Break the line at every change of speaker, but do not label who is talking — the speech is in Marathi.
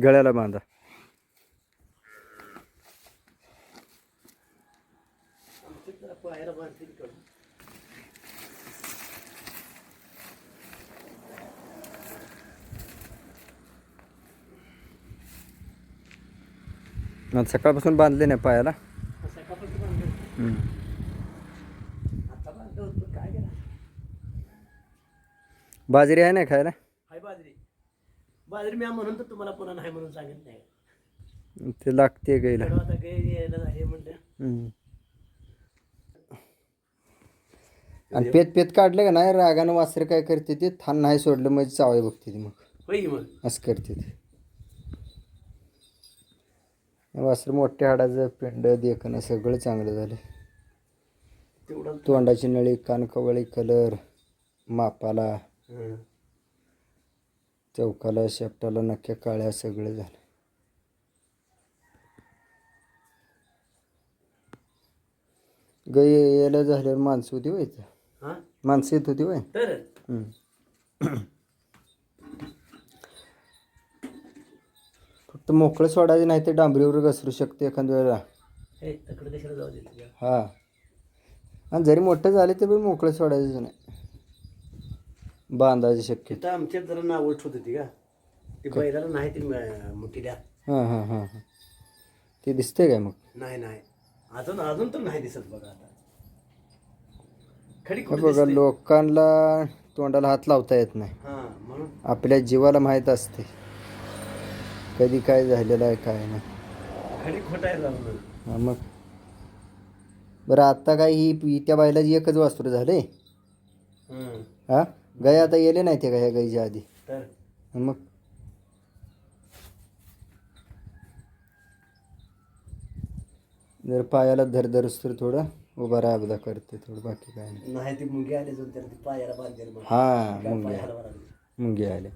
गळ्याला बांधा. सकाळपासून बांधले नाही पायाला. बाजरी आहे ना खायला.
बाजरी मी म्हणून तर तुम्हाला पुन्हा नाही म्हणून सांगितलं नाही.
ते लागते गाईला.
आता गाई यायला झाली म्हणलं.
आणि पेत पेत काढलं का नाही रागानं वासर काय करते ते थान नाही सोडलं म्हणजे चावाय बघते ती मग.
होय मग
असं करते ते वासर. मोठ्या हाडाचं पेंड देखणं सगळं चांगलं झालं.
तेवढं
तोंडाची नळी कानकवळी कलर मापाला चौकाला शेपटाला नक्क्या काळ्या सगळं झालं. गाई यायला झाल्यावर माणसं होती व्हायचं. माणसं येत होती वय
तर
फक्त मोकळं सोडायचं नाही ते डांबरीवर घसरू शकते एखाद्या वेळेला.
तकडे कशाला जाऊ देते.
हा आणि जरी मोठं झाले तरी पण मोकळं सोडायचं नाही. बांधायची शक्यता.
आमच्यात जरा नाव ठेवत होती का ती बैलाला नाही ती मोठी द्या.
हां हां हां हां ते दिसतंय काय मग.
नाही अजून अजून तर नाही दिसत बघा. आता खडी
बघा लोकांना तोंडाला हात लावता येत नाही.
म्हणून
आपल्या जीवाला माहीत असते कधी काय झालेलं आहे काय नाही.
खडी खोटायला
हां मग बरं आत्ता काय ही त्या बायलाची एकच वासरू झाले. हां गाय आता येले नाही ते का ह्या गाईच्या आधी.
तर
मग जर पायाला धरधरच तर थोडं उभा राहा करते थोडं बाकी काय नाही.
ती मुंगी आली त्याला पायाला बांधेल.
हां मुंगे आले.